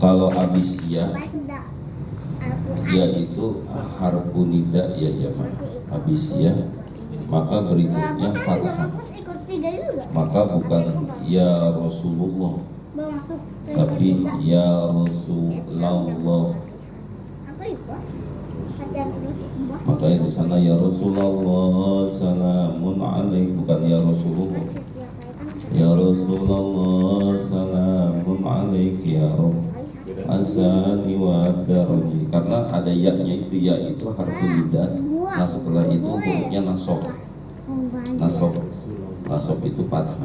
Kalau Abisyah yaitu harfu nida ya jamaah. Abisyah maka berikutnya fathah. Maka bukan ya Rasulullah, tapi ya Rasulullah. Makanya di sana ya Rasulullah salamun alaik, bukan ya Rasulullah. Ya Rasulullah salamun alaik ya Rabb azani wa daraji. Karena ada ya-nya itu, ya itu harfu nida. Nah setelah itu hurufnya nasab. Nasab itu fathah.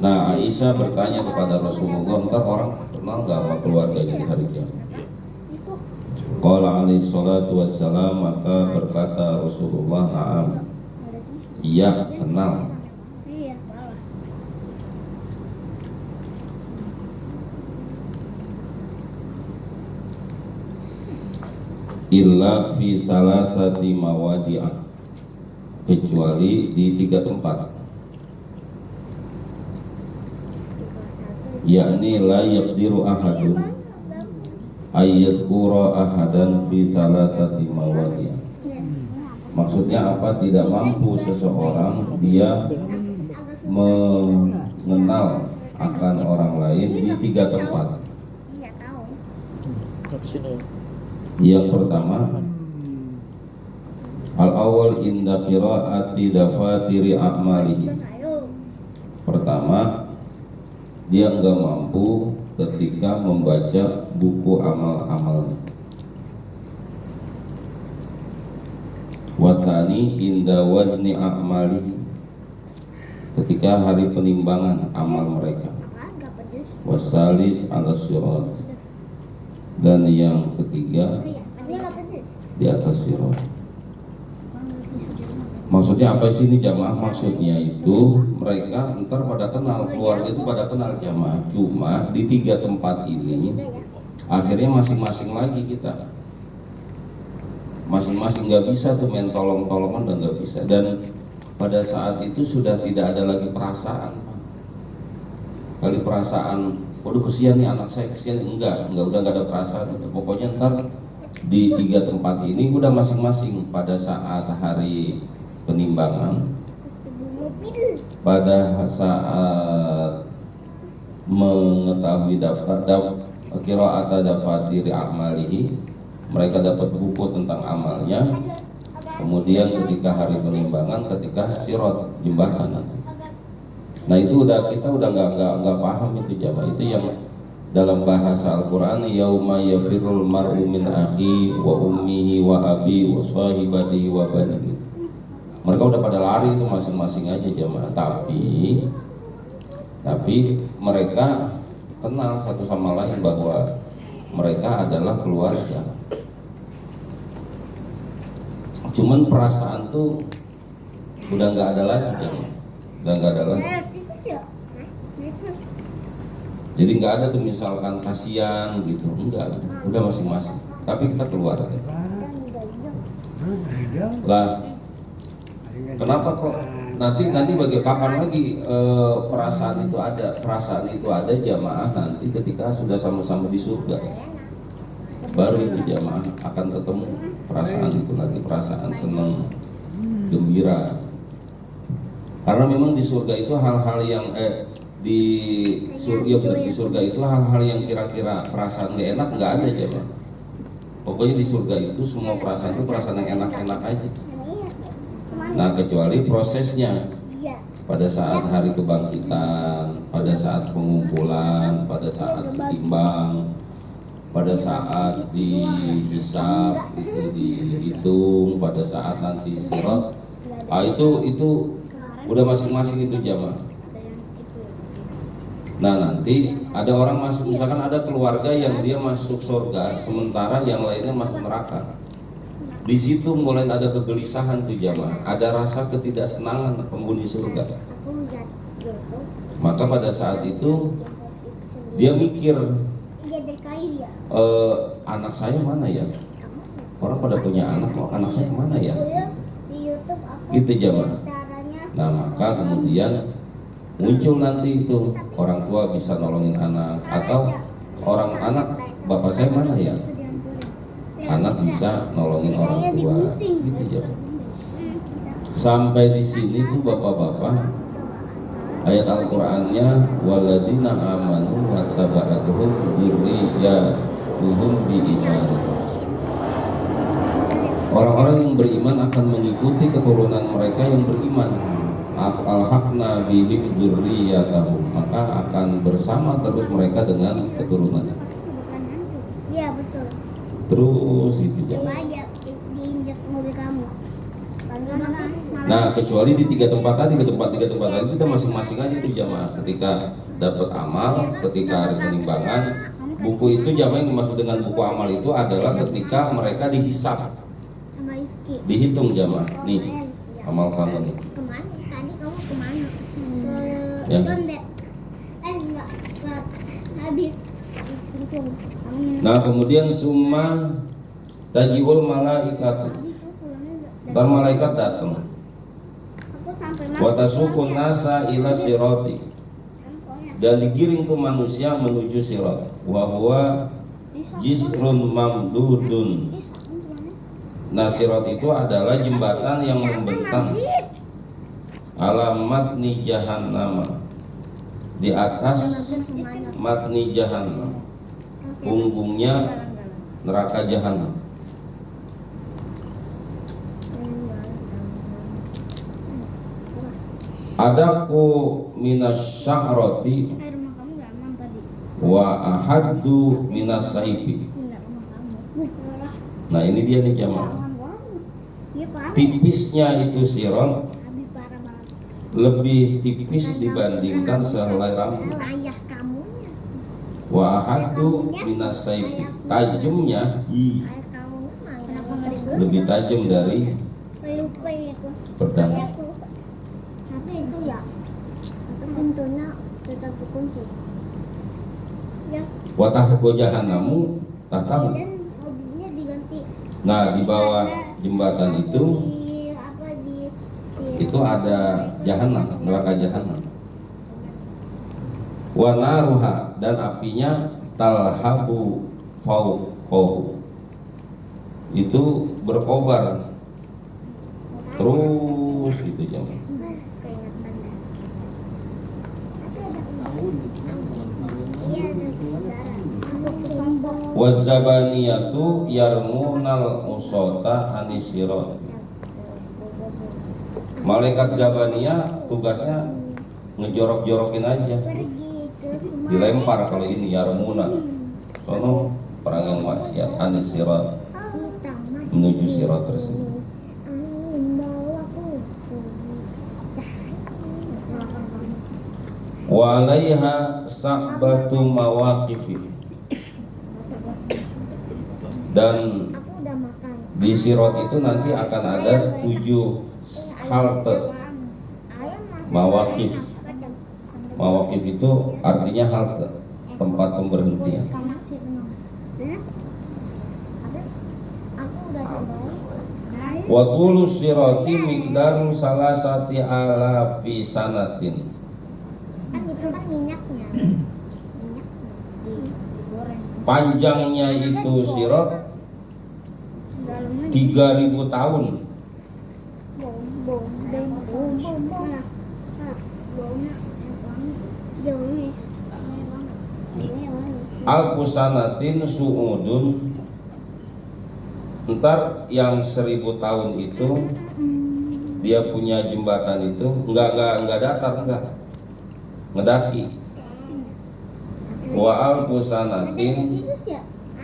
Nah Aisyah bertanya kepada Rasulullah, ntar orang kenal gak sama keluarganya di hari kiamat? Qala alaihi salatu wassalam, maka berkata Rasulullah, na'am, iya kenal. Illa fi salasati mawadi'ah, kecuali di 3 tempat, yakni la yaqdiru ahadun ayyadhkura ahadan fi salasati mawadi'ah. Maksudnya apa? Tidak mampu seseorang dia mengenal akan orang lain di 3 tempat. Yang pertama, al-awwal inda qiraati dafatiri a'malihi. Pertama, dia enggak mampu ketika membaca buku amal-amalnya. Watani inda wazni a'malihi, ketika hari penimbangan amal mereka. Wasalis ala sirat, dan yang ketiga di atas sirat. Maksudnya apa sih ini jamaah? Maksudnya itu mereka ntar pada kenal, keluarga itu pada kenal jamaah. Cuma di 3 tempat ini akhirnya masing-masing lagi kita, masing-masing nggak bisa tuh main tolong-tolongan, dan nggak bisa. Dan pada saat itu sudah tidak ada lagi perasaan. Kali perasaan, waduh kesian nih anak saya, kesian, enggak udah nggak ada perasaan gitu. Pokoknya ntar di 3 tempat ini udah masing-masing pada saat hari penimbangan, pada saat mengetahui qiraat dafatiri a'malihi, mereka dapat buku tentang amalnya. Kemudian ketika hari penimbangan, ketika sirat, jembatan nanti. Nah itu kita udah nggak paham itu jamaah. Itu yang dalam bahasa Al-Quran, yauma yafirul mar'u min akhi wa ummihi wa abi wa sahibatihi wa banihi. Mereka udah pada lari itu masing-masing aja jamaah. Tapi mereka kenal satu sama lain bahwa mereka adalah keluarga. Cuman perasaan tuh udah nggak ada lagi jamaah. Udah nggak ada lagi. Jadi nggak ada tuh misalkan kasihan gitu, enggak, udah masing-masing. Tapi kita keluar. Lah, kenapa kok nanti bagi kapan lagi perasaan itu ada? Perasaan itu ada jamaah nanti ketika sudah sama-sama di surga. Baru itu jamaah akan ketemu perasaan itu lagi, perasaan senang, gembira. Karena memang di surga itu hal-hal yang di surga itu hal-hal yang kira-kira perasaan gak enak nggak ada aja, Pak. Pokoknya di surga itu semua perasaan itu perasaan yang enak-enak aja. Nah kecuali prosesnya pada saat hari kebangkitan, pada saat pengumpulan, pada saat ditimbang, pada saat dihisab, itu dihitung, pada saat nanti sirat, itu udah masing-masing itu jamaah. Nah nanti ada orang masuk, misalkan ada keluarga yang dia masuk surga, sementara yang lainnya masuk neraka. Di situ mulai ada kegelisahan tuh jamaah, ada rasa ketidaksenangan penghuni surga. Maka pada saat itu dia mikir, anak saya mana ya? Orang pada punya anak, kok anak saya kemana ya? Gitu jamaah. Nah maka kemudian muncul nanti itu orang tua bisa nolongin anak, atau orang anak, bapak saya mana ya, anak bisa nolongin orang tua, gitu ya. Sampai di sini tuh bapak-bapak, ayat Al-Qur'annya waladina amanu wattaba'atuhum dzurriyyatuhum biiman. Orang-orang yang beriman akan mengikuti keturunan mereka yang beriman. Alhaqna bihim dzurriyyatahum, maka akan bersama terus mereka dengan keturunan. Iya betul. Terus itu Coba aja diinjak mobil kamu. Nah, kecuali di tiga tempat tadi kita masing-masing aja itu jamaah. Ketika dapat amal, ketika ada penimbangan, buku itu jamaah yang dimaksud dengan buku amal itu adalah ketika mereka dihisap, Sama Rizky. dihitung jamaah. Nih, amal kamu nih. Kemana? Tadi kamu kemana? Ya. Ke Kondet. Enggak. Ke Habib. Itu. Nah, kemudian summa tajiul malaikat. Ntar malaikat datang. Aku sampai Wa tasukun nasa ila sirati. Dan digiring tuh manusia menuju sirat. Wa huwa jisrun mamdudun. Nah, sirat itu adalah jembatan yang membentang alamat ni jahannam, di atas matni jahannam, punggungnya neraka jahanam. Adaku minas sya'rati wa ahaddu minas saifi. Nah, ini dia nih jamaah. Tipisnya itu sirat lebih tipis dibandingkan sehelai rambut. Wa ahaddu minas saifi, tajamnya lebih tajam dari pedang. Tapi itu ya, pintunya tetap terkunci. Ya. Wa tahbu jahannamu tahu. Dan mobilnya diganti. Nah, di bawah jembatan itu itu ada jahanam, neraka jahanam. Wa naruha, dan apinya talhabu fauqahu, itu berkobar terus gitu jamaah. Keinget bandar. Iya, dan udara. Aku Lombok. Wazabaniyatu yarmunal usota anisirat. Malaikat Zabaniyah tugasnya ngejorok-jorokin aja, Pergi ke Sumatera. dilempar. Kalau ini yarmuna, sono perang yang maksiat anisirat, Kita masih menuju sirat tersebut. angin bawaku. Wa alaiha sa'batu mawaqifi, dan Aku udah makan. di sirat itu nanti akan ada 7 halte. Mawaqif. Mawaqif itu artinya halte, tempat pemberhentian. Aku udah cobain. Wa tulu sirati miqdaru salasati alafi sanatin. Kan itu kan minyaknya. Minyak digoreng. Panjangnya itu sirat Dalamnya 3000 tahun. Nah, baunya jauh nih. Alfu sanatin su'udun. Ntar yang 1000 tahun itu dia punya jembatan itu enggak datar, enggak ngedaki. Wa alfu sanatin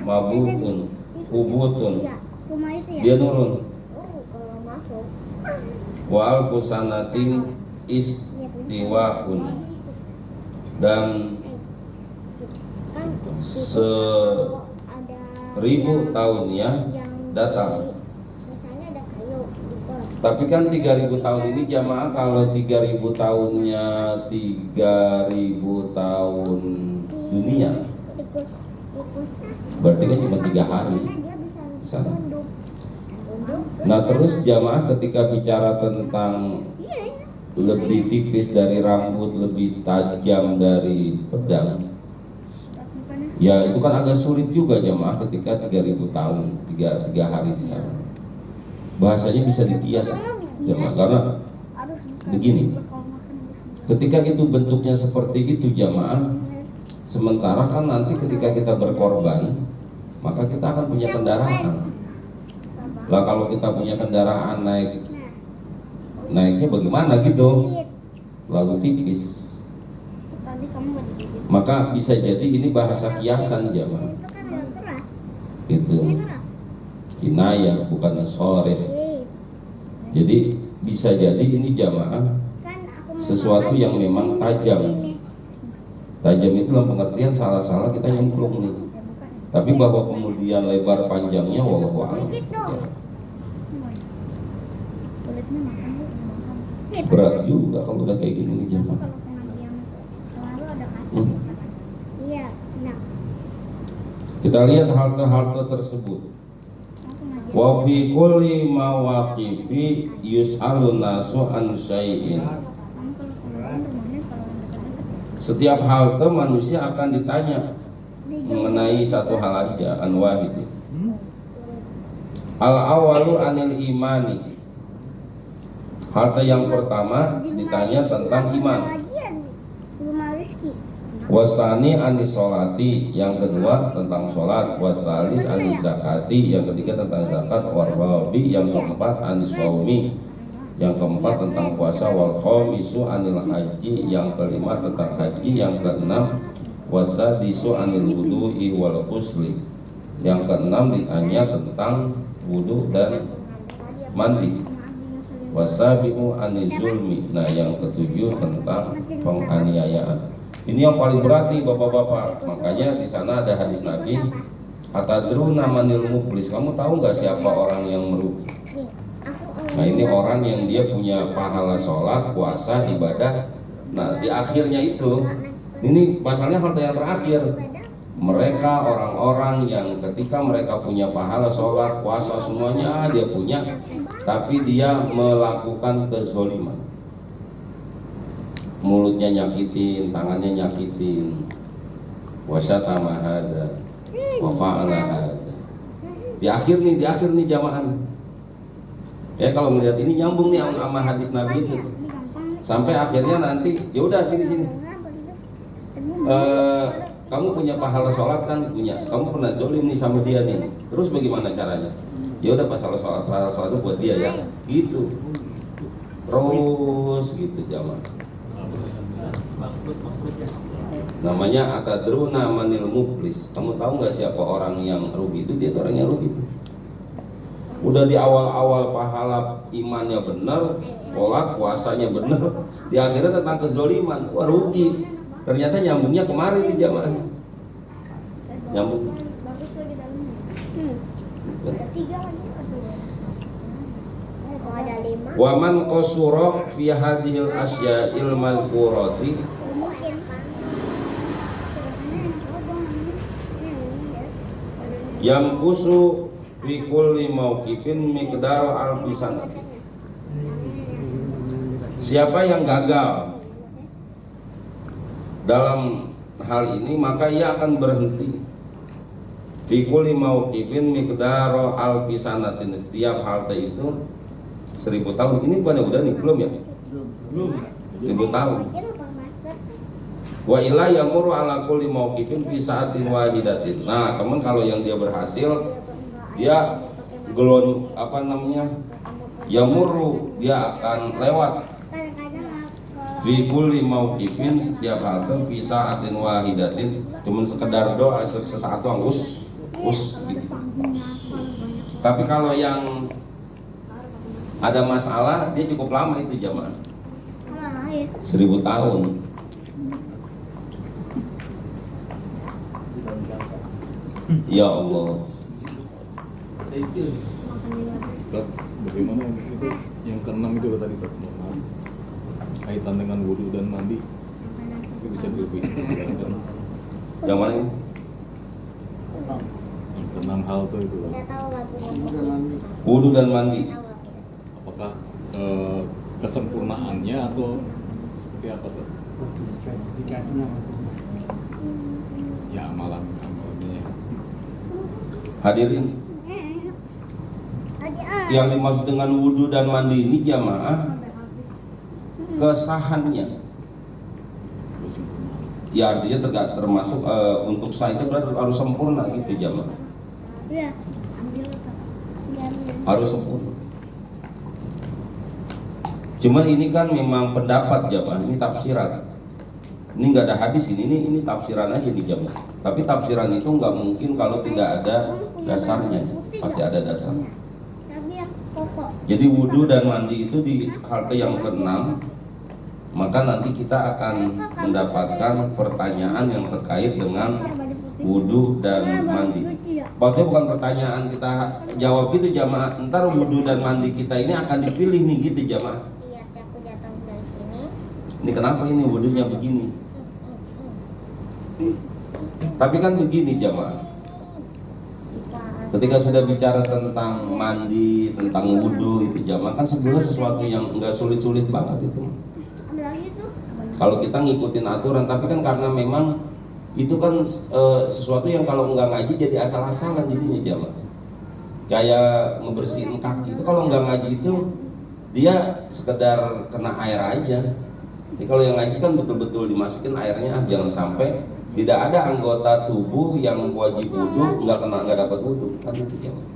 mabutun hubutun, Rumah itu ya? dia nurun. Kalau masuk. Wa alfu sanatin istiwaun, dan Kan 1000 tahunnya datar. Misalnya ada kayu di pos. Tapi kan 3000 tahun ini jamaah, kalau 3000 tahunnya 3000 tahun dunia, Tikus. berarti kan cuma 3 hari. Dia bisa Sana. tunduk. Nah, terus jamaah ketika bicara tentang Iya, lebih tipis dari rambut, lebih tajam dari pedang. Ya itu kan agak sulit juga jamaah ketika 3000 tahun, 3 hari di sana. Bahasanya bisa dikias jamaah, karena begini, ketika itu bentuknya seperti itu jamaah, sementara kan nanti ketika kita berkorban, maka kita akan punya kendaraan. Lah kalau kita punya kendaraan naiknya bagaimana gitu, lalu tipis. Maka bisa jadi ini bahasa kiasan jamaah. Itu kinayah bukan soreh. Jadi bisa jadi ini jamaah sesuatu yang memang tajam. Tajam itu dalam pengertian salah-salah kita nyemplung nih. Tapi bahwa kemudian lebar panjangnya wallahu a'lam. Berat juga kalau udah kayak gini nih jamaah. Iya, nah. Kita lihat halte-halte tersebut. Wa fi kulli mawaqifi yus'alun nasu an syai'in. Setiap halte manusia akan ditanya mengenai satu hal aja, an wahid. Al awalu anil imani. Halte yang pertama ditanya tentang iman. Wasani anis sholati, yang kedua tentang sholat. Wasalis anis zakati, yang ketiga tentang zakat. Warwabi, yang keempat anis shaumi, yang keempat tentang puasa. Wal khamisu anil haji, yang kelima tentang haji. Yang keenam wasadisu anil wudu'i wal ghusli, yang keenam ditanya tentang wudu dan mandi. Wasabi'u anil zulmi, nah yang ketujuh tentang penganiayaan. Ini yang paling berat nih bapak-bapak. Makanya di sana ada hadis Nabi, atadruna manil muflis, kamu tahu nggak siapa orang yang merugi? Nah ini orang yang dia punya pahala sholat, puasa, ibadah. Nah di akhirnya itu, ini masalahnya halte yang terakhir. Mereka orang-orang yang ketika mereka punya pahala sholat, puasa, semuanya dia punya, tapi dia melakukan kezoliman. Mulutnya nyakitin, tangannya nyakitin, wasyatama hada, wafa'ala hada. Di akhir nih jamaah. Ya kalau melihat ini nyambung nih sama hadis Nabi itu. Sampai akhirnya nanti, ya udah sini. Kamu punya pahala sholat kan punya, kamu pernah zolim nih sama dia nih. Terus bagaimana caranya? Ya udah pahala sholat itu buat dia ya, gitu. Terus gitu jamaah. Namanya atadruna manil muflis. Kamu tahu nggak siapa orang yang rugi itu? Dia itu orang yang rugi. Udah di awal-awal pahala imannya benar, sholat puasanya benar, di akhirnya tentang kezoliman, wah rugi. Ternyata nyambungnya kemarin di jamaah. Nyambung. Waman qasura fi hadhil asya'il mazkurati, yamkusu fi kulli mauqifin miqdar alfisan. Siapa yang gagal dalam hal ini maka ia akan berhenti. Fi kulli mauqifin miqdar alfisanatin, setiap halte itu 1000 tahun. Ini bukannya udah nih, belum ya? Belum. 1000 tahun. Wa illa yamuru ala kulli mauqifin fi sa'atin wahidatin. Nah, teman kalau yang dia berhasil, dia yamuru, dia akan lewat fi kulli mauqifin, setiap halte fi sa'atin wahidatin, cuman sekedar doa sesaat doang, us gitu. Tapi kalau yang ada masalah, dia cukup lama itu jamaah. 1000 tahun. Ya Allah. Bagaimana itu yang keenam itu tadi Pak? Kaitan dengan wudu dan mandi. Itu bisa lebih. Yang mana ini? Yang keenam hal itu. Wudu dan mandi. Apakah kesempurnaan amalannya atau seperti apa tuh? Spesifikasinya maksudnya. Ya amalannya. Hadirin, yang dimaksud dengan wudhu dan mandi ini jamaah kesahannya. Ya artinya termasuk untuk sah itu berarti harus sempurna gitu jamaah. Iya. Harus sempurna. Cuman ini kan memang pendapat jamaah, ini tafsiran. Ini nggak ada hadis ini tafsiran aja di jamaah. Tapi tafsiran itu nggak mungkin kalau tidak ada dasarnya, pasti ada dasarnya. Tapi yang pokok. Jadi wudhu dan mandi itu di halte yang ke-6, maka nanti kita akan mendapatkan pertanyaan yang terkait dengan wudhu dan mandi. Maksudnya bukan pertanyaan kita jawab gitu jamaah. Ntar wudhu dan mandi kita ini akan dipilih nih gitu jamaah. Iya, aku jatuh dari sini. Ini kenapa ini wudhunya begini? Tapi kan begini jamaah. Ketika sudah bicara tentang mandi, tentang wudhu itu jamaah kan sebenarnya sesuatu yang enggak sulit-sulit banget itu. Ambil lagi tuh. Kalau kita ngikutin aturan, tapi kan karena memang itu kan sesuatu yang kalau nggak ngaji jadi asal-asalan jadinya jamaah. Kayak ngebersihin kaki itu kalau nggak ngaji itu dia sekedar kena air aja. Jadi kalau yang ngaji kan betul-betul dimasukin airnya, jangan sampai tidak ada anggota tubuh yang wajib wudhu nggak dapat wudhu kan itu jamaah.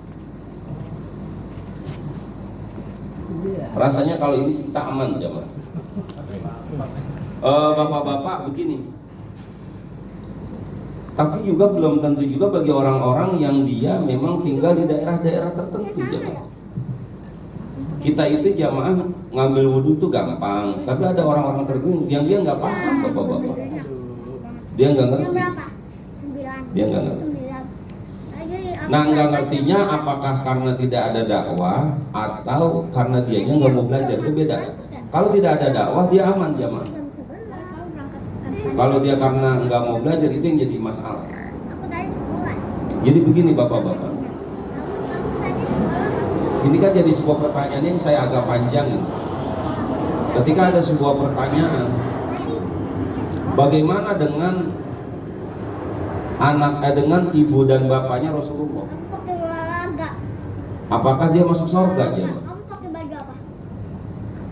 Rasanya kalau ini sih kita aman jamaah. Bapak-bapak begini. Tapi juga belum tentu juga bagi orang-orang yang dia memang tinggal di daerah-daerah tertentu jamaah. Kita itu jamaah ngambil wudhu itu gampang, tapi ada orang-orang tertentu yang dia nggak paham bapak-bapak. Dia nggak ngerti. Jam berapa? 9. Dia nggak ngerti. 9. Nah nggak ngertinya apakah karena tidak ada dakwah atau karena dianya nggak mau belajar, itu beda. Kalau tidak ada dakwah dia aman jamaah. Kalau dia karena nggak mau belajar itu yang jadi masalah. Aku tadi sekolah. Jadi begini bapak-bapak. Kamu tadi sekolah. Ini kan jadi sebuah pertanyaan yang saya agak panjangin. Ketika ada sebuah pertanyaan, bagaimana dengan dengan ibu dan bapaknya Rasulullah? Kamu pakai olahraga. Apakah dia masuk surga dia? Kamu pakai baju apa?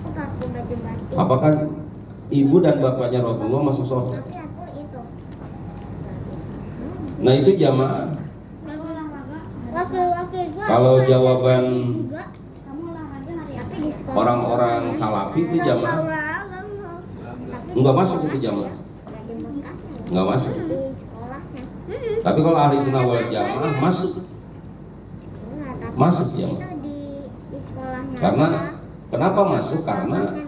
Aku pakai baju batik. Apakah ibu dan bapaknya Rasulullah masuk surga? Tapi aku itu. Nah itu jamaah. Waktu itu Kalau aku jawaban juga, kamu olahraga hari apa di sekolah? orang-orang salafi itu jamaah nggak masuk itu jamaah, nggak masuk. Di sekolahnya. Tapi kalau ahli sunnah wal jamaah masuk. Masuk, ya, Ma. Di sekolahnya. Karena kenapa masuk? Karena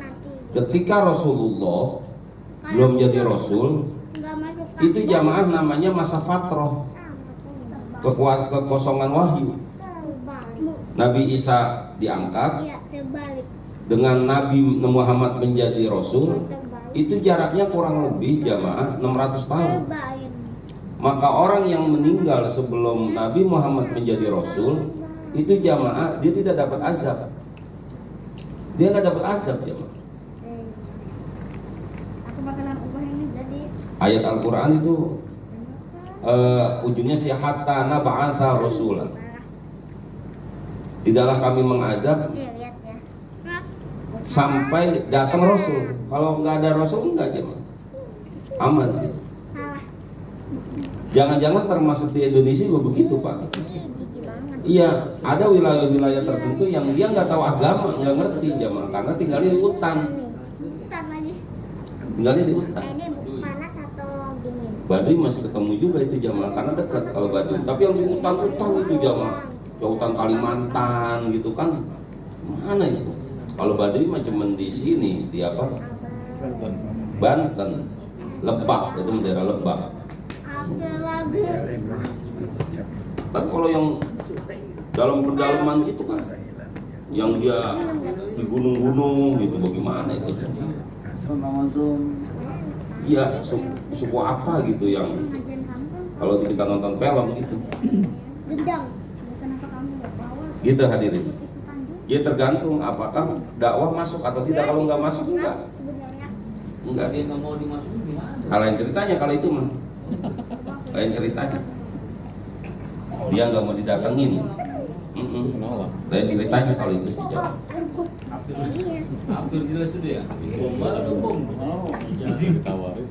ketika Rasulullah belum jadi Rasul, itu jamaah namanya masa fatrah, kekosongan wahyu. Nabi Isa diangkat, Iya, terbalik. dengan Nabi Muhammad menjadi Rasul, itu jaraknya kurang lebih jamaah 600 tahun. Terbalik. Maka orang yang meninggal sebelum Nabi Muhammad menjadi Rasul, itu jamaah dia tidak dapat azab. Dia nggak dapat azab jamaah. Aku bakalan ubah ini jadi Ayat Al-Quran itu ujungnya sih hatta naba'atha rasulan. Tidaklah kami mengazab lihat ya. sampai datang Rasul. Kalau nggak ada Rasul enggak jemaah, aman. Gitu. Salah. Jangan-jangan termasuk di Indonesia juga begitu Pak. Iya, ada wilayah-wilayah tertentu yang dia nggak tahu agama, nggak ngerti jemaah, karena tinggalnya di hutan. Hutan lagi. Tinggalnya di hutan. Ini panas atau dingin? Baduy masih ketemu juga itu jamaah karena dekat kalau Baduy. Tapi yang di hutan-hutan itu jamaah, ke hutan Kalimantan gitu kan, mana itu? Kalau Baduy mah cuman di sini, di apa? Banten, Lebak, itu daerah Lebak. Oke lagi. Tapi kalau yang dalam pedalaman gitu kan, yang dia di gunung-gunung gitu, bagaimana itu? Iya, suku apa gitu yang kalau kita nonton film gitu. Gedang. Kenapa kamu nggak bawa? Gitu hadirin. Ikutan juga. Ya tergantung apakah dakwah masuk atau tidak. Kalau nggak masuk enggak. Enggak. Dia nggak mau dimasukin gimana? Lain ceritanya kalau itu mah. Lain ceritanya. Dia nggak mau didatengin. Kenapa? Lain ceritanya kalau itu sih jawab. Hampir jelas sudah ya. Bom mana tuh bom? Jadi ditawarin.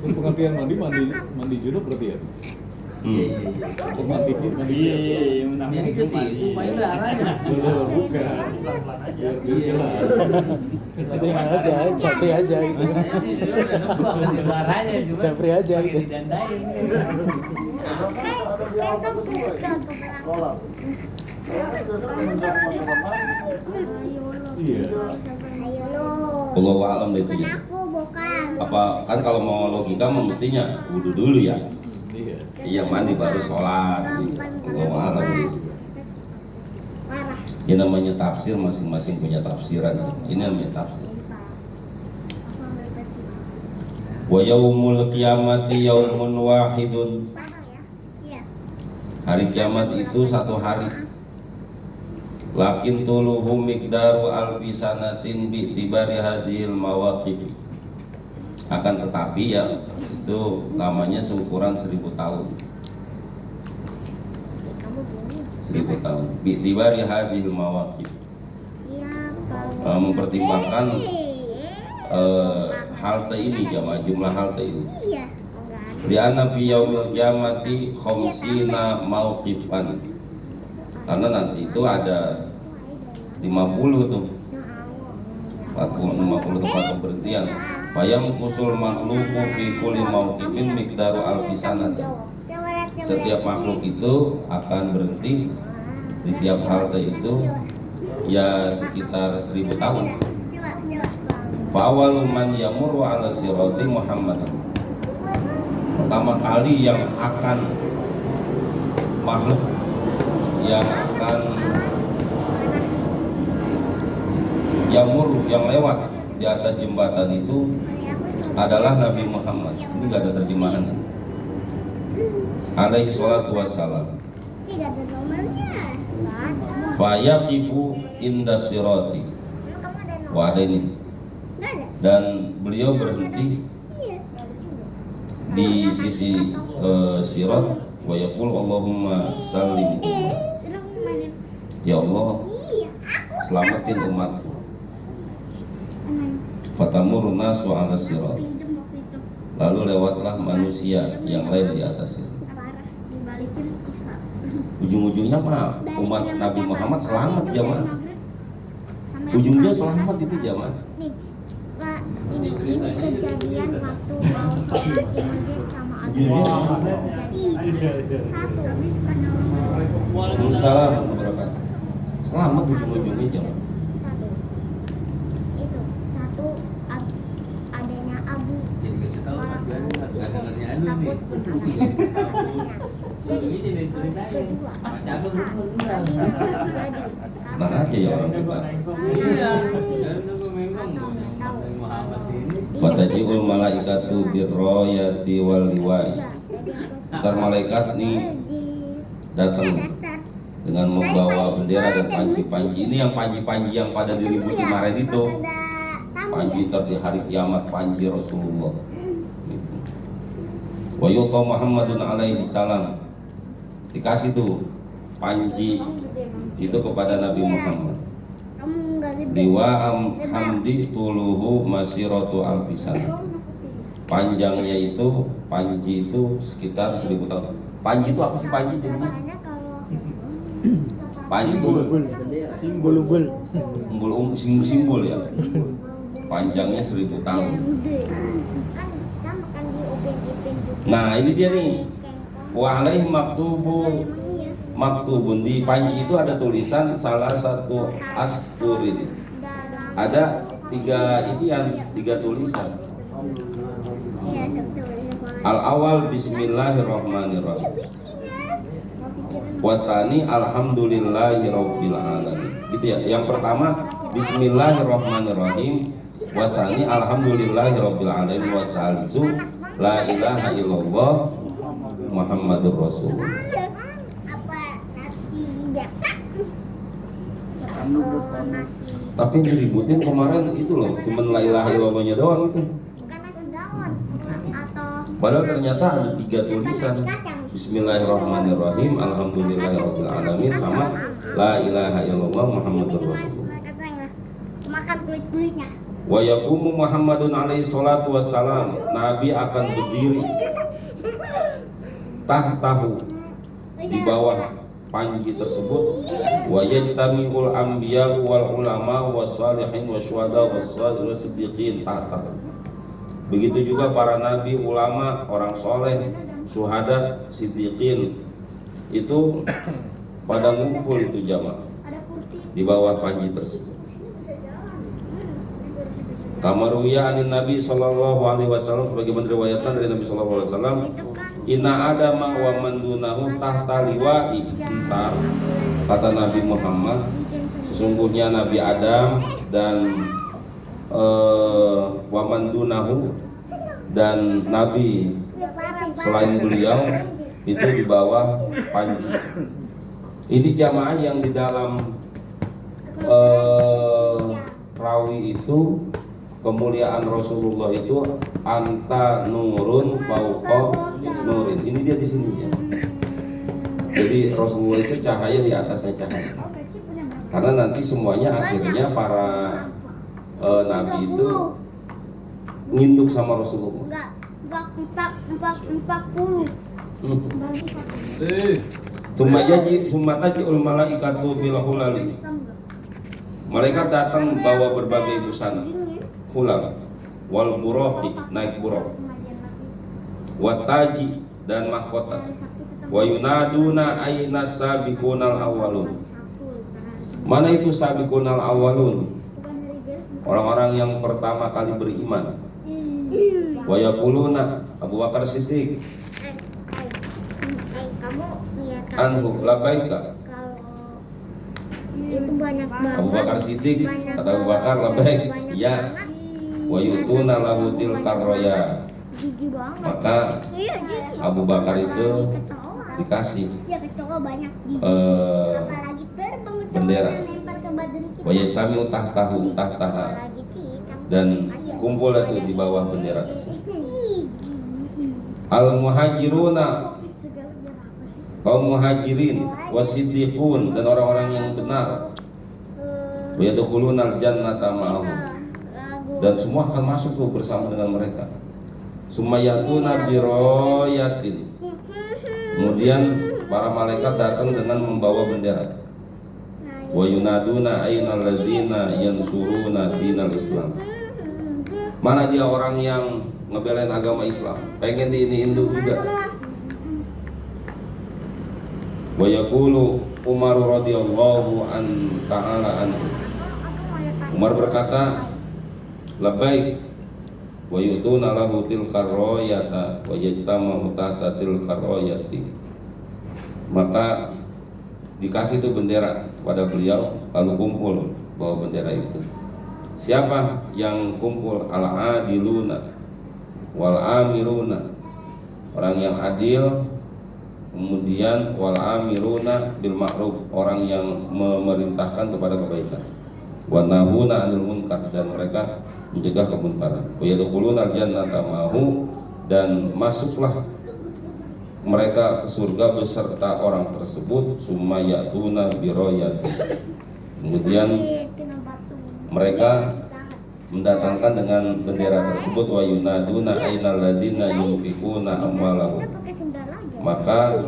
Pengertian mandi junub berarti ya? Untuk mandi Yang itu sih, itu main darahnya. bukan. Iya. Terima aja, Japri aja gitu. Saya sih udah nebak kasih darahnya cuma. Japri aja pakai gitu. didandain. Iya. Wallahu a'lam itu ya. Aku bukan. Apa kan kalau mau logika mah mestinya wudhu dulu ya. Iya. Iya mandi baru sholat. Gitu. Wallahu a'lam gitu. Marah. Ya namanya tafsir masing-masing punya tafsiran. Ini namanya tafsir. Wa yaumul qiyamati yaumun wahidun. Iya. Hari kiamat itu satu hari. Lakin tuluhu miqdaru alfi sanatin bi tibari hadhil mawaqifi. Akan tetapi ya itu namanya seukuran 1000 tahun. Kamu gini. 1000 tahun. Bi tibari hadhil mawaqif. Iya, kalau Mempertimbangkan halte ini jumlah halte ini. iya. Di anna fi yaumil qiyamati khamsina mauqifan. Karena nanti itu ada 50 tuh 50 tempat pemberhentian. Bayam kusul makhluku fi kulli mauqifin miqdaru alfi sanat. Setiap makhluk itu akan berhenti di tiap halte itu ya sekitar 1000 tahun. Fa awwalu man yamurru ala sirati Muhammadan. Pertama kali yang akan makhluk yang akan yamur yang lewat di atas jembatan itu adalah Nabi Muhammad. Ini nggak ada terjemahan. Alaihi salatu wassalam. Tidak ada nomornya. Fayaqifu inda sirati. Wah ada ini. Nggak ada. Dan beliau berhenti Iya. di sisi sirat wa yaqul Allahumma sallim. Sudah mainin. Ya Allah, Iya. Aku selamatin umatku. main. Fatamurun nasu ala sirat. Pinjem waktu itu. Lalu lewatlah manusia yang lain di atas itu. Parah. Dibalikin bisa. Ujung-ujungnya mah umat Nabi Muhammad selamat jamaah. Sampai Ujungnya aku selamat itu jamaah. Nih, Pak, ini kejadian waktu mau sholat di masjid sama adik. Ujungnya selamat. Satu, habis karena Waalaikumsalam warahmatullahi wabarakatuh. Selamat ujung-ujungnya jamaah. satu. Itu satu adanya Abi. Jadi kasih tahu kan nggak dengarnya anu nih. Ini jadi ceritain. Baca aku enggak. Tenang aja ya orang kita. Iya. Dan aku memang Muhammad ini. Fatajiul malaikatu birroyati wal liwai. Ntar malaikat nih datang nih dengan membawa bendera dan panji-panji. Ini yang panji-panji yang pada diributi kemarin itu. Panji ntar di hari kiamat, panji Rasulullah. Gitu. Wa yuta Muhammadun alaihi salam. Dikasih tuh panji itu kepada Nabi Muhammad. Kamu enggak gede. Diwa hamdi tuluhu masiratu alfisan. Panjangnya itu panji itu sekitar 1000 tahun. Panji itu apa sih panji jadinya? Karena kalau Panji itu Simbol-simbol. simbol ya. Panjangnya 1000 tahun. yang gede. Kan sama kan di Upin juga. Nah ini dia nih. Wa alaihi maktubun di panji itu ada tulisan salah satu asturin. Ada 3 tulisan. Iya, betul. Al awal Bismillahirrahmanirrahim. Watani alhamdulillahi rabbil alamin. Gitu ya. Yang pertama Bismillahirrahmanirrahim. Watani alhamdulillahi rabbil alamin. Wasalisu la ilaha illallah Muhammadur Rasulullah. Apa nasi biasa? nasi, Tapi yang diributin kemarin itu loh, cuman la ilaha illallahnya doang itu. bukan nasi dawon atau Padahal ternyata ada 3 tulisan. Bismillahirrahmanirrahim, alhamdulillahirabbil alamin, sama la ilaha illallah Muhammadur Rasulullah. makan kulit-kulitnya. Wa yaqumu Muhammadun alaihi salatu wassalam, Nabi akan berdiri tahtahu, di bawah panji tersebut. Wa yajtami'ul anbiya wal ulama wassalihin wasyuhada wassiddiqin tahtahu. Begitu juga para nabi, ulama, orang soleh, syuhada, siddiqin itu pada ngumpul itu jamaah Ada kursi. di bawah panji tersebut. Kamaruya anin Nabi sallallahu alaihi wasallam, sebagaimana diriwayatkan dari Nabi sallallahu alaihi wasallam, inna adama wa man dunahu tahta liwa'i. Entar kata Nabi Muhammad, sesungguhnya Nabi Adam dan wa man dunahu dan Nabi selain beliau itu di bawah panji. Ini jamaah yang di dalam rawi itu kemuliaan Rasulullah itu anta nurun fauqa nurin. Ini dia di sini ya. Jadi Rasulullah itu cahaya di atasnya cahaya. Karena nanti semuanya akhirnya para nabi itu nginduk sama Rasulullah. Enggak 40. Bagi satu. Sumataji'ul malaikatu bilahulali. Malaikat datang bawa berbagai busana. Hulal wal buraqi, naik buraq, wataji dan mahkota, wa yunaduna aina sabiqunal awwalun. Mana itu sabiqunal awwalun? Orang-orang yang pertama kali beriman. Wa yaquluna, Abu Bakar Siddiq, Kamu lihat anhu labaika. kalau itu banyak banget. Abu Bakar Siddiq, kata Abu Bakar, labaik, ya. Wa yutuna lahu tilkar roya. Jijik banget. Maka Iya, jijik. Abu Bakar itu Kecoa. dikasih Ya kecoa banyak jijik. eh, Apalagi terbang kecoa bendera. lempar ke badan kita. wa yajtami'u tahtaha Apalagi cicak. dan kumpul itu di bawah bendera tersebut. Ih, Al muhajiruna, Covid segala biar apa sih? kaum muhajirin, wasiddiqun dan orang-orang yang benar, wa yadkhuluna al-jannata ma'ahum, Lagu. dan semua akan masuk tuh bersama dengan mereka. Sumayatuna biroyatin, kemudian para malaikat datang dengan membawa bendera. Wa yunaduna aina allazina yansuruna dinal Islam. Mana dia orang yang ngebelain agama Islam, pengen diiniin juga. Wa yaqulu Umar radhiyallahu an ta'ala anhu. Umar berkata, labbaik wa yutuna lahu tilkar royata wa yajtama'u tahta tilkar royati. Maka dikasih itu bendera kepada beliau, lalu kumpul bawa bendera itu. Siapa yang kumpul? Al-adiluna wal amiruna, orang yang adil, kemudian wal amiruna bil ma'ruf, orang yang memerintahkan kepada kebaikan, wa nahuna 'anil munkar, dan mereka mencegah kemunkaran. Wa yadkhuluna al-jannata ma'ahu, dan masuklah mereka ke surga beserta orang tersebut. Summa ya'tuna biroyati, kemudian mereka mendatangkan dengan bendera tersebut. Wa yunaduna ainal ladina yunfikuna amwalahum, maka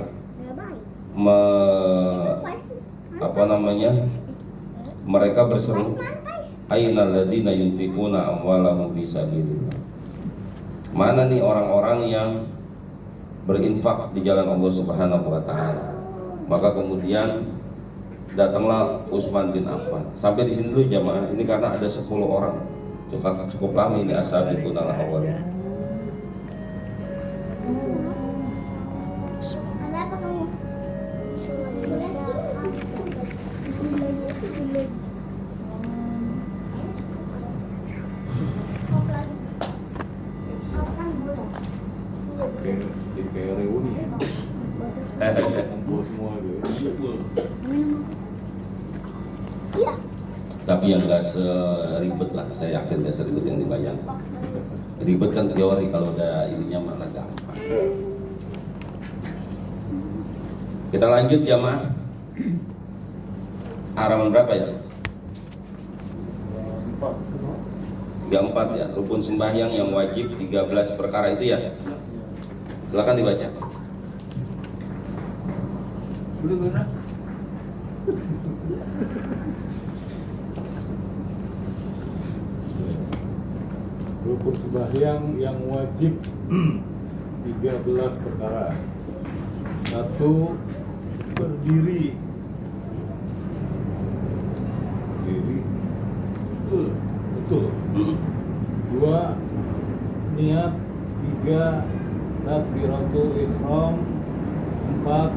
mereka berseru, ainal ladina yunfikuna amwalahum fi sabilillah. Mana nih orang-orang yang berinfak di jalan Allah Subhanahu wa taala. Maka kemudian datanglah Utsman bin Affan. Sampai di sini dulu jamaah, ini karena ada 10 orang. Cukup lama ini as-sabiqun al-awwal. Ada apa kamu? Jadi kayak reuni ya. Kumpul semua gitu. Iya. Tapi yang nggak seribet lah, saya yakin nggak seribet yang dibayangkan. Ribet kan teori, kalau udah ininya malah gampang. Kita lanjut jamaah. Halaman berapa ya? 34 ya, rukun sembahyang yang wajib 13 perkara itu ya. Silakan dibaca. Udah benar. Rukun sembahyang yang wajib 13 perkara. 1. Berdiri. Berdiri. Betul. 2. Niat. 3. Takbiratul ihram. 4.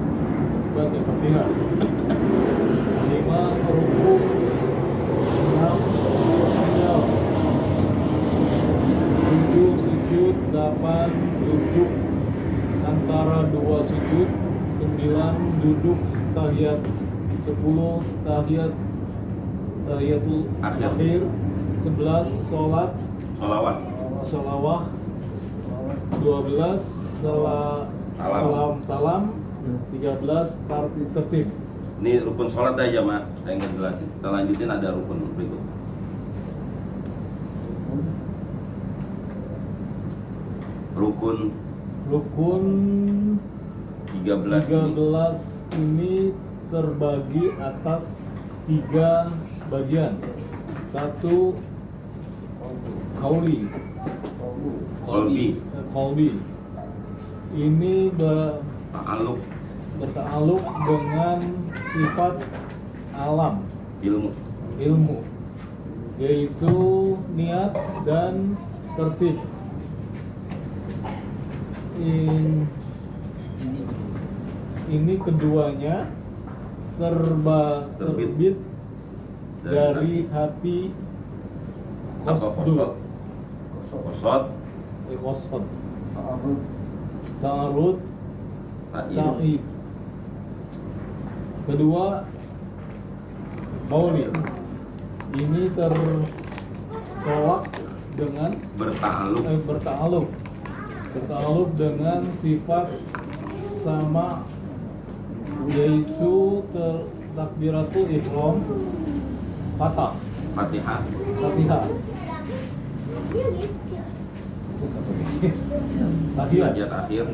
Baca Fatihah. 5. Rukuk. 6. I'tidal. 7. Sujud. 8. Duduk antara 2 sujud. 9. Duduk tahiyat. 10. Tahiyatul akhir. 11. Sholat sholawah. 12. Salam. 13. Tertib. Ini rukun sholat aja jamaah, saya nggak jelasin. Kita lanjutin, ada rukun berikut. Rukun 13 ini terbagi atas 3 bagian. 1. Qauli. Qalbi. Ini ta'alluq bertakluk dengan sifat alam, ilmu, yaitu niat dan tertib. Ini keduanya terbit dari hati qasd. Ta'arud, ta'id. Kedua, qauli. Ini tertolak dengan bertakluk dengan sifat sama, yaitu takbiratul ihram, Fatihah. Tahiyat akhir,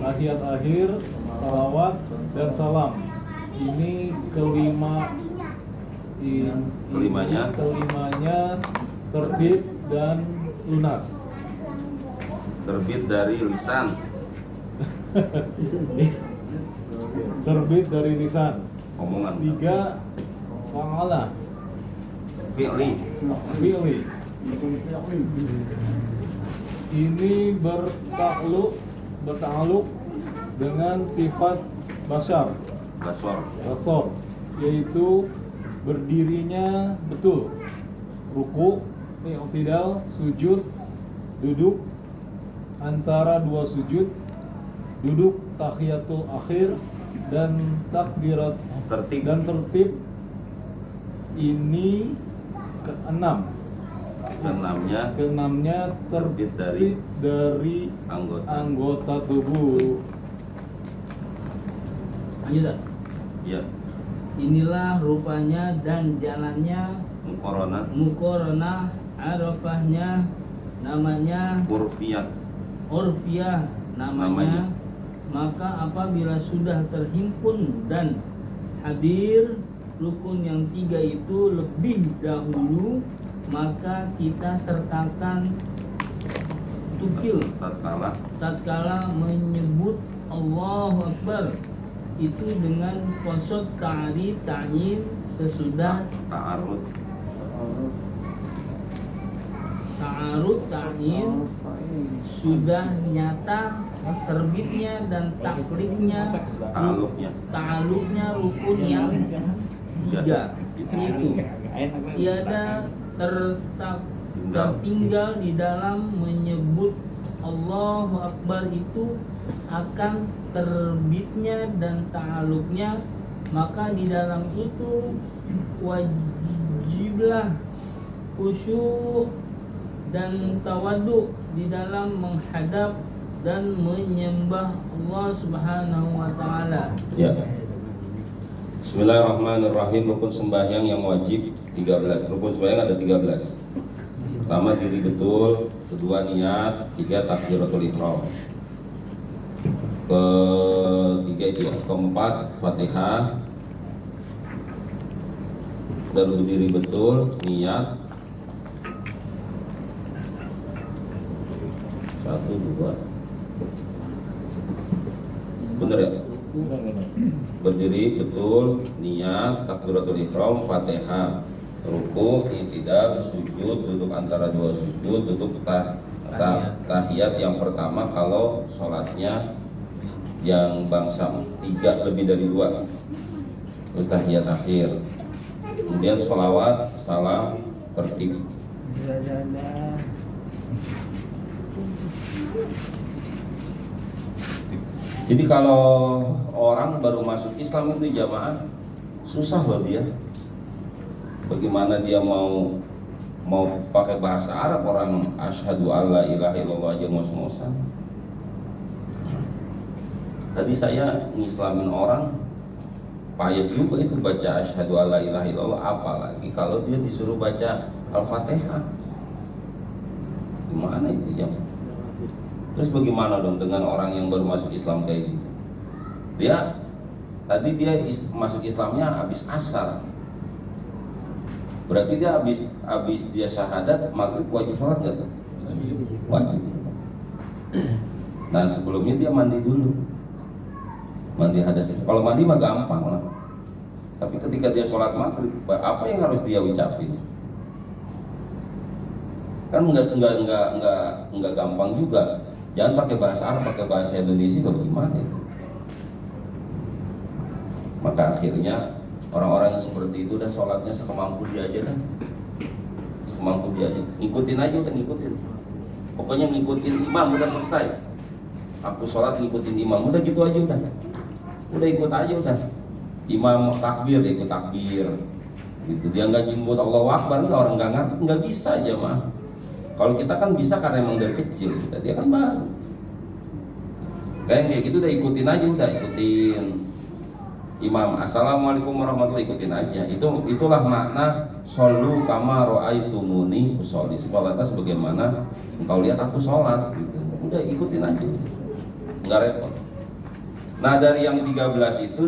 salawat dan salam. Ini kelimanya terbit dan lunas. Terbit dari lisan. Terbit dari lisan. Omongan. 3. Fa'ala. Fi'li. Ini bertakluk dengan sifat basar, yaitu berdirinya betul, ruku, i'tidal, sujud, duduk antara 2 sujud, duduk tahiyatul akhir dan takbirat dan tertib. Ini keenamnya terbit dari anggota tubuh. Lanjut. Ya. Inilah rupanya dan jalannya, mukorona, arafahnya, namanya urfiyah namanya. Maka apabila sudah terhimpun dan hadir rukun yang 3 itu lebih dahulu, maka kita sertakan tukil tatkala menyebut Allahu Akbar itu dengan qasad ta'rif ta'yin sesudah ta'arud ta'yin sudah nyata terbitnya dan taklifnya, ta'aluknya rukun yang 3 itu tiada tertinggal di dalam menyebut Allahu Akbar itu akan terbitnya dan ta'aluknya. Maka di dalam itu wajiblah khusyuk dan tawaduk di dalam menghadap dan menyembah Allah Subhanahu wa taala. Ya. Bismillahirrahmanirrahim. Rukun sembahyang yang wajib 13. Rukun sembahyang ada 13. Pertama diri betul, kedua niat, tiga takbiratul ihram. Ketiga itu ya, keempat Fatihah. Dan berdiri betul, niat. 1, 2. Bener ya? Berdiri betul, niat, takbiratul ihram, Fatihah, ruku, i'tidal, sujud, duduk antara dua sujud, duduk tahiyat yang pertama kalau sholatnya yang bangsa 3 lebih dari 2. Terus tahiyat akhir. Kemudian sholawat, salam, tertib. Jadi kalau orang baru masuk Islam itu jamaah susah loh dia. Bagaimana dia mau pakai bahasa Arab, orang asyhadu alla ilaha illallah aja ngos-ngosan. Tadi saya ngislamin orang payah juga itu baca asyhadu alla ilaha illallah, apalagi kalau dia disuruh baca Al-Fatihah. Gimana itu ya? Terus bagaimana dong dengan orang yang baru masuk Islam kayak gitu? Dia masuk Islamnya habis asar. Berarti dia habis dia syahadat maghrib wajib sholat nggak tuh? Wajib. Nah sebelumnya dia mandi dulu, mandi hadas. Kalau mandi mah gampang lah. Tapi ketika dia sholat maghrib, apa yang harus dia ucapin? Kan nggak gampang juga. Jangan pakai bahasa Arab, pakai bahasa Indonesia, bagaimana itu? Maka akhirnya orang-orang yang seperti itu udah sholatnya sekemampu dia aja kan, sekemampu dia aja, ngikutin aja, udah ngikutin. Pokoknya ngikutin imam, udah selesai. Aku sholat ngikutin imam, udah gitu aja udah ikut aja udah. Imam takbir, ikut takbir. Gitu. Dia nggak nyebut Allahu Akbar, orang nggak ngerti, nggak bisa aja mah. Kalau kita kan bisa karena emang dari kecil, dia kan baru. Kayak gitu udah ikutin aja, udah ikutin imam. Assalamualaikum warahmatullahi, ikutin aja. Itulah makna shollu kama ra'aitumuni usolli. Sholat sebagaimana engkau lihat aku sholat. Gitu. Udah ikutin aja, nggak repot. Nah dari yang 13 itu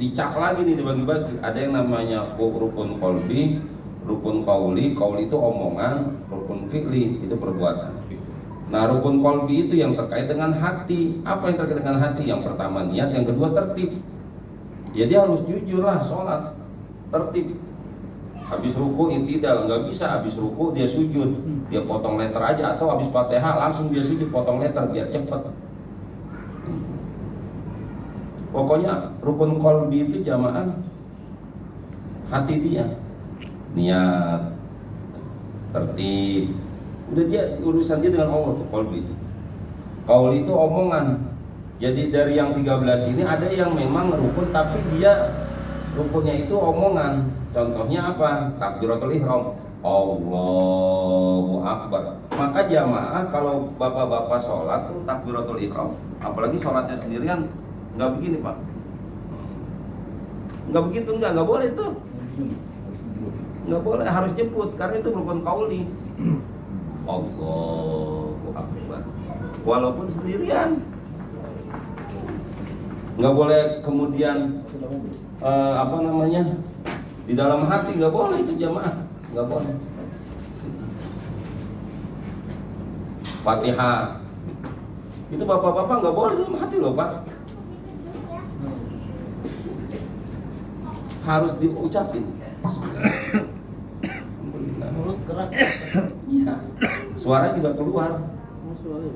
dicak lagi nih, dibagi-bagi. Ada yang namanya rukun qalbi, rukun qauli itu omongan, rukun fi'li itu perbuatan. Nah rukun qalbi itu yang terkait dengan hati. Apa yang terkait dengan hati? Yang pertama niat, yang kedua tertib. Ya dia harus jujur lah sholat, tertib. Habis ruku i'tidal, nggak bisa habis ruku dia sujud, dia potong letter aja, atau habis Fatihah langsung dia sujud potong letter biar cepet. Pokoknya rukun qalbi itu jamaah hati dia, niat, tertib, udah dia urusan dia dengan Allah tuh qalbi itu. Qauli itu omongan. Jadi dari yang 13 ini ada yang memang rukun tapi dia rukunnya itu omongan. Contohnya apa? Takbiratul ihram, Allahu Akbar. Maka jamaah kalau bapak-bapak sholat tuh takbiratul ihram, apalagi sholatnya sendirian, nggak begini pak, nggak begitu, nggak boleh tuh, nggak boleh, harus jemput karena itu rukun qauli. Allahu Akbar, walaupun sendirian, nggak boleh kemudian di dalam hati, nggak boleh itu jamaah, nggak boleh. Fatihah itu bapak-bapak nggak boleh dalam hati loh pak, harus diucapin. Mulut gerak. Iya, suara juga keluar,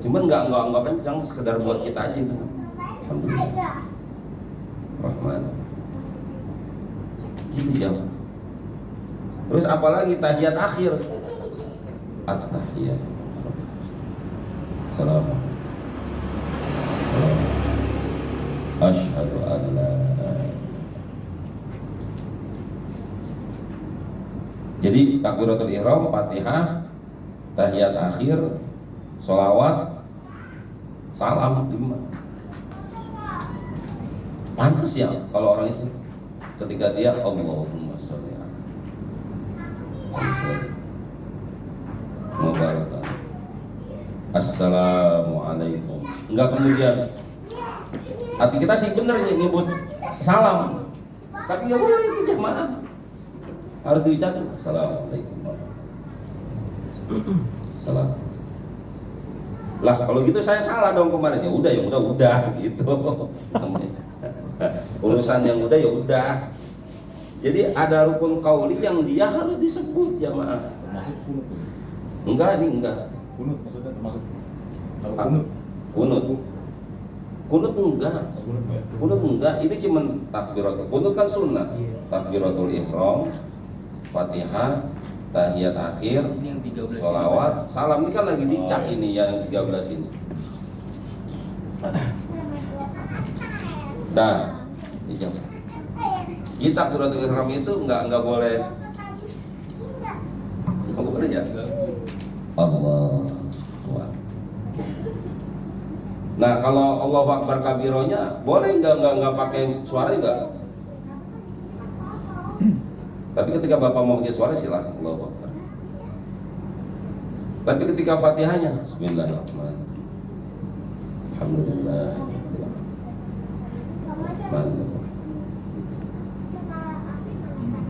cuman nggak kencang, sekedar buat kita aja itu. Alhamdulillah. Rahman. Gitu jawab. Terus apalagi tahiyat akhir? At-tahiyat. Assalamualaikum. Asyhadu an la. Jadi takbiratul ihram, Fatihah, tahiyat akhir, sholawat, salam 5. Pantes ya kalau orang itu ketika dia Allahumma sholli ala Mubarak. Assalamualaikum. Enggak kemudian hati kita sih bener nyebut salam, tapi nggak boleh itu jamaah. Harus diucapkan Assalamualaikum. Salam. Lah kalau gitu saya salah dong kemarin. Ya udah gitu. Urusan yang udah ya udah. Jadi ada rukun qauli yang dia harus disebut jamaah. Termasuk kunut. Enggak nih enggak. Kunut maksudnya termasuk. Kalau Ah, kunut. Kunut enggak. Kunut ya. Kunut enggak. Ini cuma takbiratul. Kunut kan sunnah. Takbiratul ihram, Fatihah, tahiyat akhir, Ini yang 13 sholawat, salam. Ini kan lagi dicak ini yang 13 ini. Dan kita takbiratul ihram itu enggak boleh. Kamu boleh ya? Allah. Nah kalau Allahu Akbar kabironya boleh enggak pakai suara enggak? Tapi ketika Bapak mau pakai suara silahkan Allahu Akbar. Tapi ketika Fatihahnya Bismillahirrahmanirrahim. Alhamdulillah.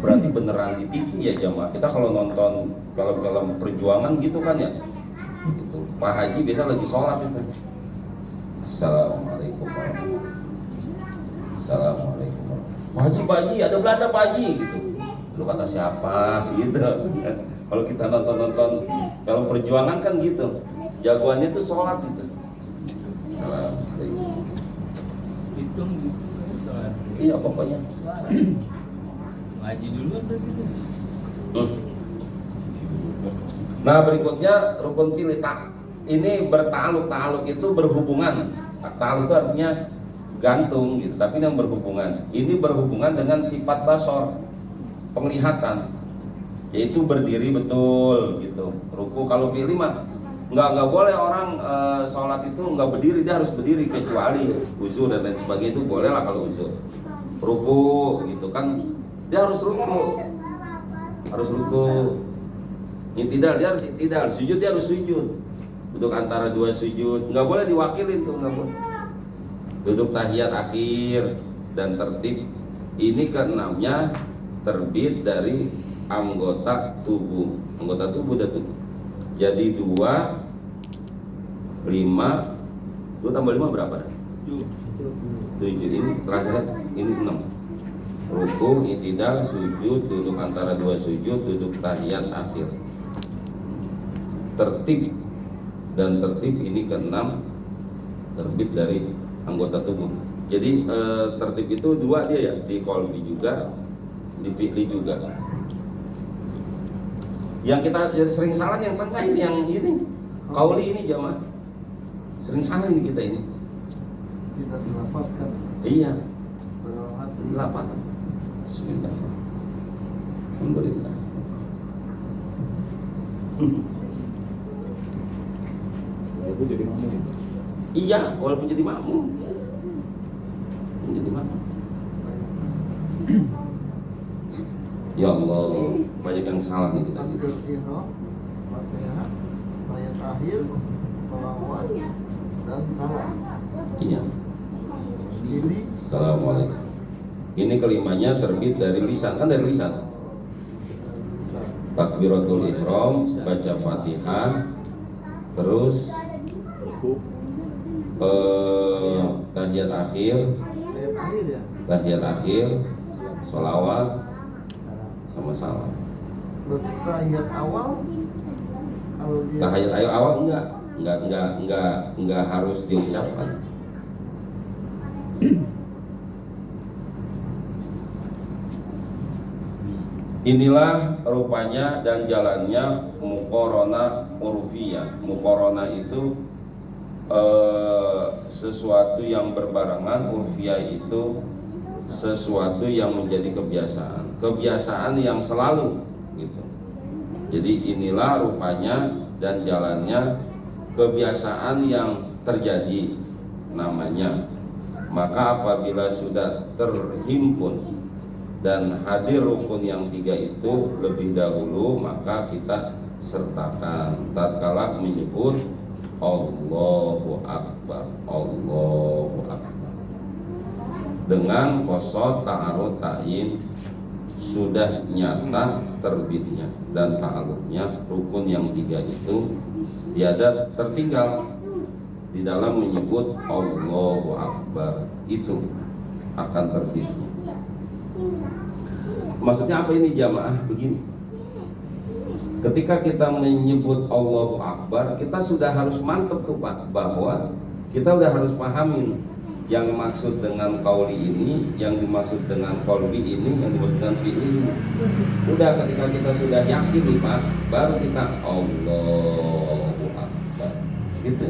Berarti beneran di TV ya jamaah. Kita kalau nonton film-film perjuangan gitu kan ya. Gitu. Pak Haji biasa lagi sholat itu. Assalamualaikum warahmatullahi wabarakatuh. Assalamualaikum warahmatullahi wabarakatuh. Pak Haji, ada Belanda Pak Haji gitu. Lu kata siapa gitu. Kalau kita nonton film perjuangan kan gitu. Jagoannya itu sholat itu. Assalamualaikum. Hitung gitu. Sholat. Iya pokoknya. Ngaji dulu atau gitu? Nah berikutnya rukun fi'li. Ini bertaluk itu berhubungan. Taluk itu artinya gantung gitu, tapi yang berhubungan. Ini berhubungan dengan sifat basor, penglihatan, yaitu berdiri betul gitu. Ruku kalau fi'li mah nggak boleh orang sholat itu nggak berdiri, dia harus berdiri kecuali uzur dan lain sebagainya itu boleh lah kalau uzur. Ruku gitu kan, dia harus ruku. Iktidal dia harus iktidal, sujud dia harus sujud. Duduk antara dua sujud, nggak boleh diwakilin tuh, nggak boleh. Duduk tahiyat akhir dan tertib. Ini keenamnya terbit dari anggota tubuh. Anggota tubuh udah tubuh. Jadi 2, 5, 2 tambah 5 berapa? 7. Ini terakhir ini 6. Ruku, iktidal, sujud, duduk antara dua sujud, duduk tahiyat akhir. Tertib dan tertib ini keenam terbit dari anggota tubuh. Jadi tertib itu 2 dia ya, di qalbi juga, di fi'li juga. Yang kita sering salah yang tengah ini, yang ini qauli ini jamaah. Sering salah ini kita ini. Tidak dilapatkan. Iya. Dalam hati. Lapatan. Bismillah. Alhamdulillah. Itu jadi makmum. Iya, walaupun jadi makmum. Jadi makmum. Ya Allah, banyak yang salah nih kita gitu. Takbir ihram, Fatihah, ayat akhir, sholawat, dan salam. Iya. Ini Assalamualaikum. Ini kelimanya terbit dari lisan, kan dari lisan. Takbiratul ihram, baca Fatihah, terus Ruku. tahiyat akhir, ayat akhir ya. tahiyat akhir, sholawat, sama salam. Berarti tahiyat awal kalau dia Tahiyat awal enggak harus diucapkan. Inilah rupanya dan jalannya muqarana urfiyah. Muqarana itu sesuatu yang berbarengan, urfiyah itu sesuatu yang menjadi kebiasaan. Kebiasaan yang selalu gitu. Jadi inilah rupanya dan jalannya kebiasaan yang terjadi namanya. Maka apabila sudah terhimpun dan hadir rukun yang 3 itu lebih dahulu, maka kita sertakan tatkala menyebut Allahu Akbar, Allahu Akbar dengan qasad ta'arud ta'yin sudah nyata terbitnya dan ta'alluqnya. Rukun yang 3 itu tiada tertinggal di dalam menyebut Allahu Akbar, itu akan terbitnya. Maksudnya apa ini jamaah? Begini, ketika kita menyebut Allahu Akbar, kita sudah harus mantap tuh Pak, bahwa kita udah harus pahamin yang maksud dengan qauli ini, yang dimaksud dengan qalbi ini, yang dimaksud dengan fi'li ini. Udah ketika kita sudah yakin nih Pak, baru kita Allahu Akbar gitu.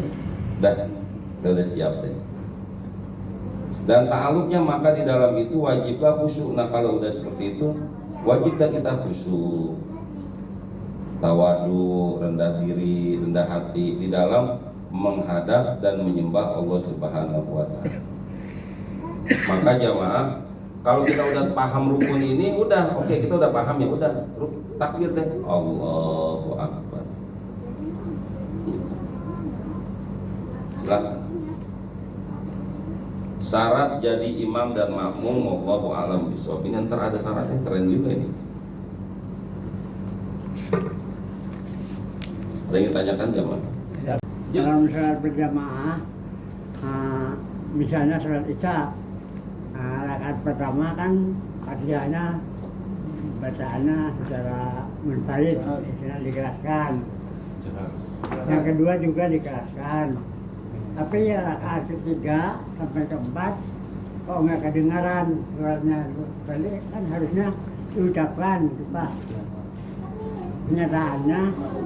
Udah siap deh. Dan ta'aluknya maka di dalam itu wajiblah khusyuk. Nah kalau udah seperti itu wajiblah kita khusyuk, tawadu, rendah diri, rendah hati di dalam menghadap dan menyembah Allah Subhanahu wa Ta'ala. Maka jamaah, kalau kita udah paham rukun ini, udah oke, kita udah paham ya, udah takbir deh, Allahu Akbar. Silakan. Syarat jadi imam dan makmum, wallahu a'lam bishawab. Ini ntar ada syaratnya, keren juga ini. Ada yang tanyakan jamaah? Dalam sholat berjamaah, misalnya sholat isya, rakaat pertama kan Fatihahnya bacaannya secara munfarid, istilahnya dikeraskan. Yang kedua juga dikeraskan. Tapi ya rakaat ketiga sampai keempat kok nggak kedengaran suaranya, balik kan harusnya diucapkan, Pak. Kenyataannya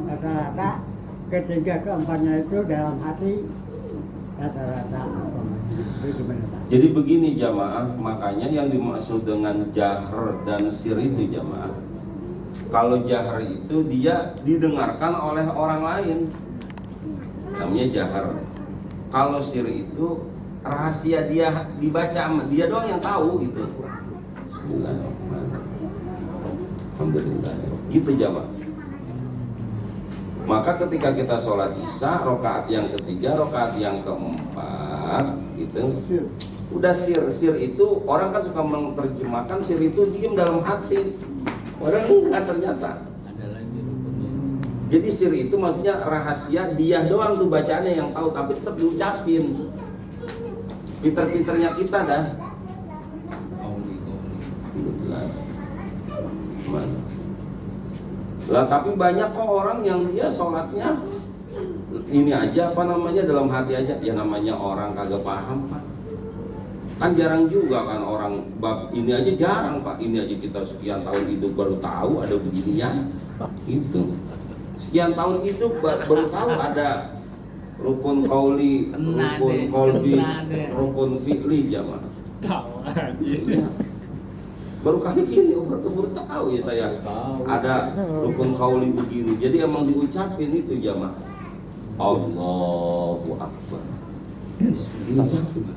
rata-rata ketiga keempatnya itu dalam hati rata-rata. Itu gimana Pak? Jadi begini jamaah, makanya yang dimaksud dengan jahr dan sir itu jamaah, kalau jahr itu dia didengarkan oleh orang lain, namanya jahr. Kalau sir itu rahasia, dia dibaca, dia doang yang tahu gitu. Bismillahirrahmanirrahim. Alhamdulillah. Gitu jamaah. Maka ketika kita sholat isya, rokaat yang ketiga, rokaat yang keempat, gitu, udah sir itu orang kan suka menerjemahkan sir itu diem dalam hati. Orang enggak ternyata. Jadi sir itu maksudnya rahasia, dia doang tuh bacaannya yang tahu, tapi tetap diucapin. Pinter-pinternya kita dah. Lah tapi banyak kok orang yang dia sholatnya ini aja apa namanya dalam hati aja, ya namanya orang kagak paham Pak. Kan jarang juga kan orang bab ini aja jarang Pak. Ini aja kita sekian tahun hidup baru tahu ada beginian. Itu. Sekian tahun hidup baru tahu ada rukun qauli, rukun qalbi, rukun fi'li jamaah. Tahu aja. Ya. Baru kali ini baru tahu ya saya ada rukun qauli begini. Jadi emang diucapin itu jamaah. Allahu Akbar. Diucapin.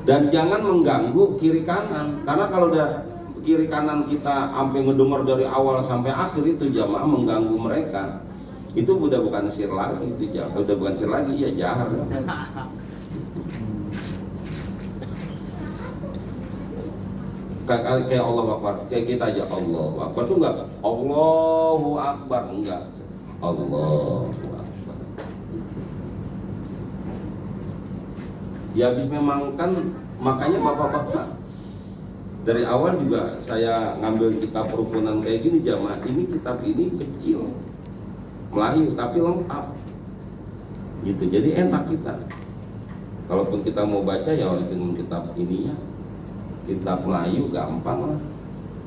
Dan jangan mengganggu kiri kanan, karena kalau udah kiri kanan kita sampai ngedengar dari awal sampai akhir itu jamaah mengganggu mereka. Itu udah bukan sir lagi, itu udah bukan sir lagi, ya jahar. Kayak Allahu Akbar, kayak kita aja Allahu Akbar tuh enggak Allahu Akbar, enggak Allahu Akbar. Ya habis memang kan, makanya bapak-bapak dari awal juga saya ngambil kitab rukunan kayak gini jamaah. Ini kitab ini kecil Melayu tapi lengkap gitu, jadi enak kita kalaupun kita mau baca ya harus kitab ininya, kitab Melayu gampang lah.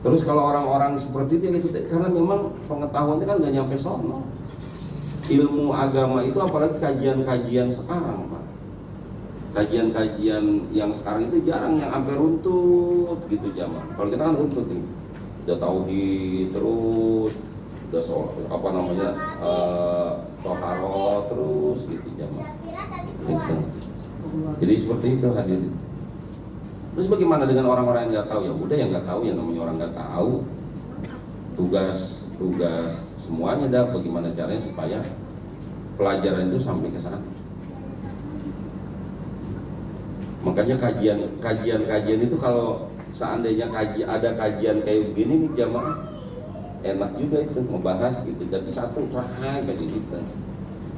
Terus kalau orang-orang seperti itu karena memang pengetahuannya kan nggak nyampe sono. Ilmu agama itu apalagi kajian-kajian sekarang Pak, kajian-kajian yang sekarang itu jarang yang sampai runtut gitu jamaah. Kalau kita kan runtut nih, udah tauhid terus, udah toharo terus gitu jamaah. Gitu. Jadi seperti itu hadirin. Terus bagaimana dengan orang-orang yang nggak tahu? Ya udah yang nggak tahu, yang namanya orang nggak tahu. Tugas semuanya dah bagaimana caranya supaya pelajaran itu sampai ke sana. Makanya kajian itu kalau seandainya ada kajian kayak begini nih jamaah, enak juga itu membahas gitu, tapi satu kayak gitu.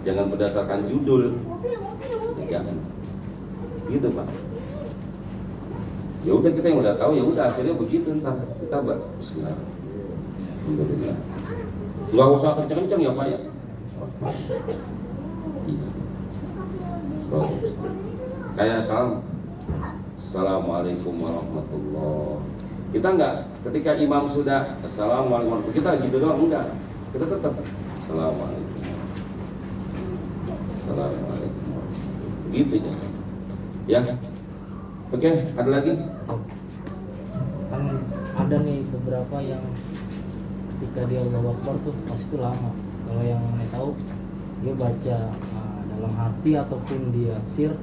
Jangan berdasarkan judul, jangan gitu Pak. Ya udah kita yang udah tahu, ya udah akhirnya begitu, ntar kita bismillah. Alhamdulillah. Nggak usah kenceng-kenceng ya Pak ya. Iya. Kayak Assalamualaikum warahmatullahi. Kita enggak, ketika imam sudah Assalamualaikum warahmatullahi, kita gitu doang enggak. Kita tetap Assalamualaikum. Assalamualaikum warahmatullahi. Gitu ya. Oke, ada lagi? Kan ada nih beberapa yang ketika dia Allahu Akbar tuh pasti itu lama. Kalau yang saya tahu dia baca dalam hati ataupun dia sir,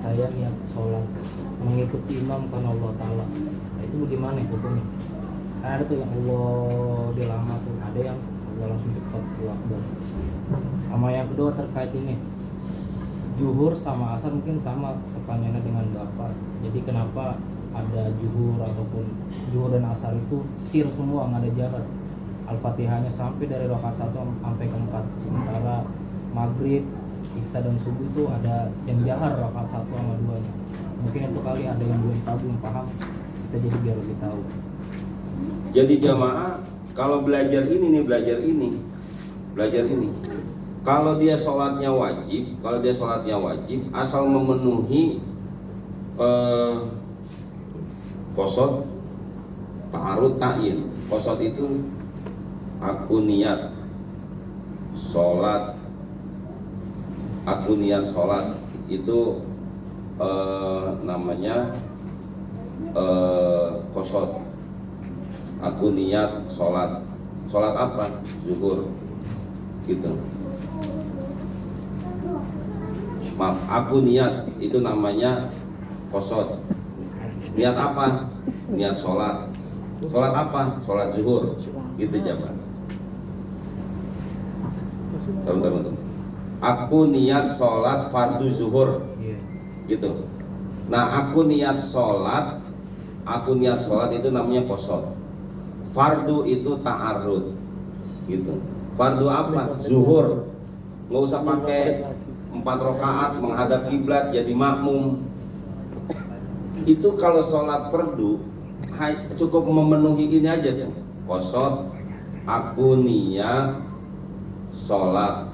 saya niat sholat mengikuti imam karena Allah Ta'ala. Nah itu bagaimana hukumnya? Kan ada tuh yang Allah dia lama tuh, ada yang Allah langsung cepat Allahu Akbar. Sama yang kedua terkait ini Zuhur sama asar mungkin sama pertanyaannya dengan Bapak. Jadi kenapa ada zuhur ataupun zuhur dan asar itu sir semua, nggak ada jarak. Al-Fatihahnya sampai dari rakaat 1 sampai ke 4. Sementara maghrib, isya dan subuh itu ada yang jahar rakaat 1 sama 2-nya. Mungkin itu kali ada yang belum tahu, belum paham. Kita jadi biar lebih tahu. Jadi jamaah kalau belajar ini. Kalau dia sholatnya wajib, asal memenuhi qasad, ta'arud, ta'yin. Qasad itu aku niat sholat itu namanya qasad. Aku niat sholat apa? Zuhur gitu. Maaf, aku niat itu namanya qasad. Niat apa? Niat sholat. Sholat apa? Sholat zuhur. Gitu jamaah. Teman-teman. Aku niat sholat fardu zuhur. Gitu. Nah, aku niat sholat itu namanya qasad. Fardu itu ta'arud. Gitu. Fardu apa? Zuhur. Nggak usah pakai 4 rakaat menghadap kiblat jadi makmum. Itu kalau sholat fardu cukup memenuhi ini aja tuh. Qasad, aku niat sholat.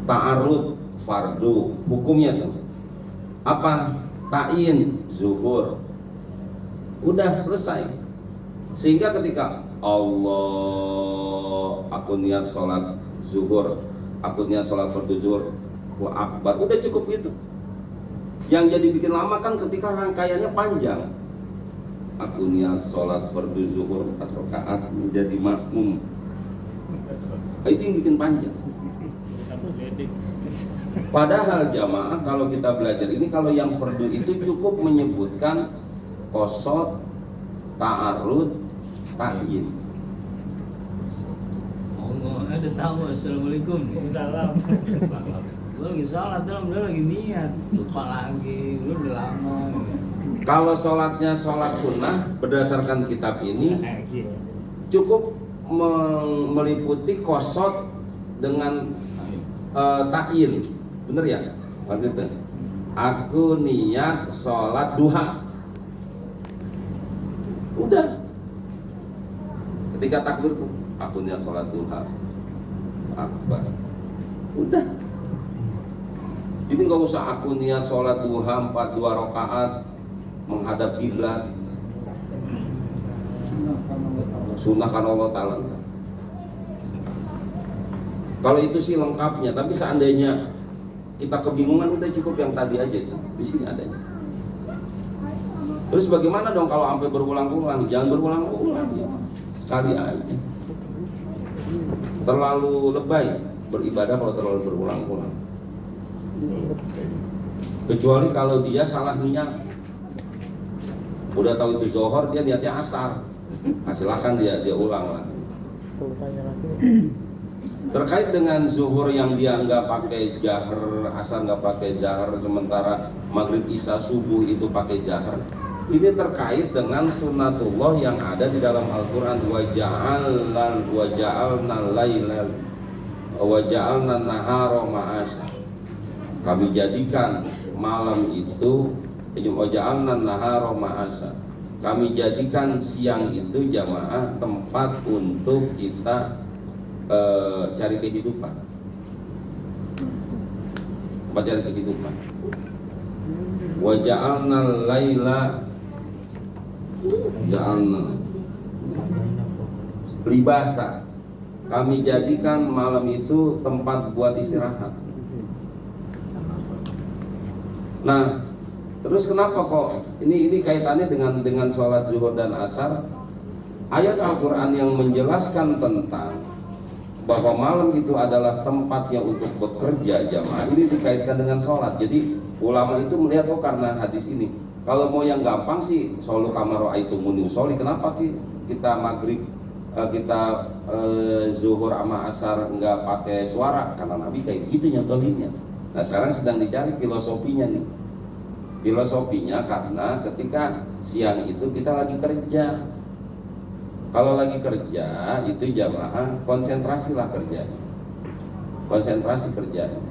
Ta'arud fardu, hukumnya tuh apa? Ta'yin zuhur. Udah selesai. Sehingga ketika Allah, aku niat sholat zuhur, aku niat sholat fardu zuhur, wa akbar, udah cukup itu. Yang jadi bikin lama kan ketika rangkaiannya panjang. Aku niat sholat fardu zuhur 4 rakaat menjadi makmum. Itu yang bikin panjang. Padahal jamaah kalau kita belajar ini, kalau yang fardu itu cukup menyebutkan qasad, ta'arud, ta'yin. Allah, ada tahu. Assalamualaikum. Salam. Gue lagi sholat, dia lagi niat, lupa lagi, lu udah lama. Kalau sholatnya sholat sunnah berdasarkan kitab ini cukup meliputi qasad dengan ta'yin, bener ya? Waktu itu aku niat sholat duha, udah. Ketika takbir aku niat sholat duha, akbar, udah. Jadi nggak usah aku niat sholat duha 2 rakaat menghadap kiblat, sunnah kan Allah Ta'ala. Kalau itu sih lengkapnya, tapi seandainya kita kebingungan udah cukup yang tadi aja itu, di sini adanya. Terus bagaimana dong kalau sampai berulang-ulang? Jangan berulang-ulang ya, sekali aja. Terlalu lebay beribadah kalau terlalu berulang-ulang. Kecuali kalau dia salah niat. Udah tahu itu zuhur, dia niatnya asar. Nah, silakan dia ulang lah. Terkait dengan zuhur yang dia nggak pakai jahar, asar nggak pakai jahar, sementara maghrib isya subuh itu pakai jahar. Ini terkait dengan sunnatullah yang ada di dalam Al-Quran. Waja'alna lailal waja'alna nahara ma'asya. Kami jadikan malam itu waja'alna nahara ma'asya. Kami jadikan siang itu jamaah tempat untuk kita cari kehidupan. Tempat cari kehidupan. Waja'alna laila ja'alna libasa. Kami jadikan malam itu tempat buat istirahat. Nah, terus kenapa kok ini kaitannya dengan sholat zuhur dan asar? Ayat Al-Quran yang menjelaskan tentang bahwa malam itu adalah tempatnya untuk bekerja jamaah, ini dikaitkan dengan sholat. Jadi ulama itu melihat karena hadis ini, kalau mau yang gampang sih solu kamaro aitumuni usolli, kenapa kita maghrib kita zuhur sama asar nggak pakai suara? Karena Nabi kayak gitu nyontohinnya. Nah sekarang sedang dicari filosofinya nih. Filosofinya karena ketika siang itu kita lagi kerja. Kalau lagi kerja itu jamaah konsentrasilah kerjanya. Konsentrasi kerjanya.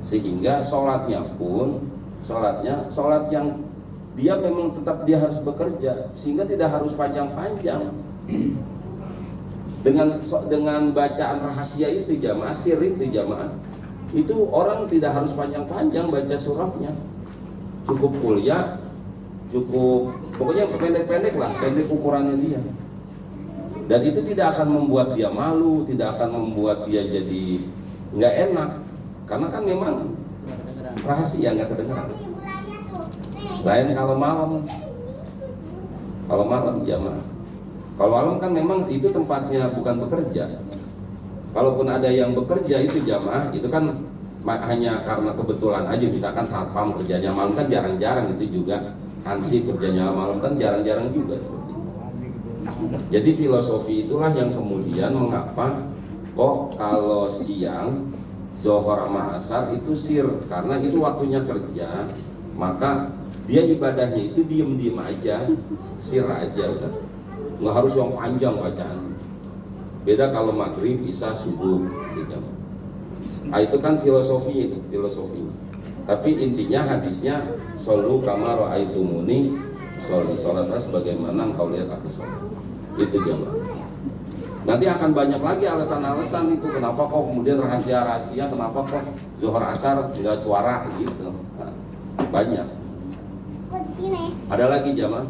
Sehingga sholatnya pun sholat yang dia memang tetap dia harus bekerja, sehingga tidak harus panjang-panjang. Dengan bacaan rahasia itu jamaah, sir itu jamaah, itu orang tidak harus panjang-panjang baca surahnya. Cukup kuliah, cukup pokoknya pendek-pendek lah, pendek ukurannya dia. Dan itu tidak akan membuat dia malu, tidak akan membuat dia jadi nggak enak, karena kan memang rahasia nggak kedengeran. Lain kalau malam jamaah. Kalau malam kan memang itu tempatnya bukan bekerja. Kalaupun ada yang bekerja itu jamaah, itu kan hanya karena kebetulan aja. Misalkan satpam kerjanya malam kan jarang-jarang, itu juga hansip kerjanya malam kan jarang-jarang juga seperti itu. Jadi filosofi itulah yang kemudian mengapa kok kalau siang zuhur sama asar itu sir, karena itu waktunya kerja, maka dia ibadahnya itu diem-diem aja, sir aja udah. Nggak harus yang panjang bacaan. Beda kalau maghrib, isya, subuh gitu. Nah, itu kan filosofinya itu, filosofinya. Tapi intinya hadisnya shollu kama ra'aitumuni usolli, salatlah sebagaimana engkau lihat aku sholat. Itu jamaah. Nanti akan banyak lagi alasan-alasan itu kenapa kok kemudian rahasia-rahasia, kenapa kok zuhur asar enggak suara gitu. Nah, banyak. Ada lagi jamaah?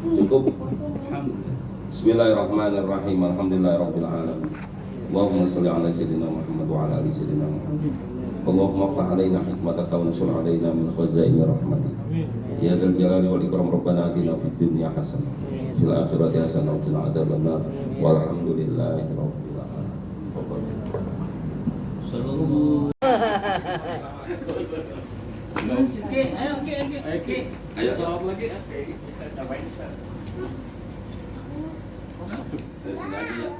Cukup. Bismillahirrahmanirrahim. Alhamdulillahirabbil alamin. Allahumma shalli ala sayyidina Muhammad wa ala ali sayyidina Muhammad. Allahumma iftah alaina hikmataka wa ansur alaina min khazaini rahmatika. Ya dzal jalali wal ikram, rabbana atina fid dunya hasanah fil akhirati hasanah wa qina adzabannar. Walhamdulillahi rabbil alamin. Ayo salat lagi. Masuk. Dari sini aja ya.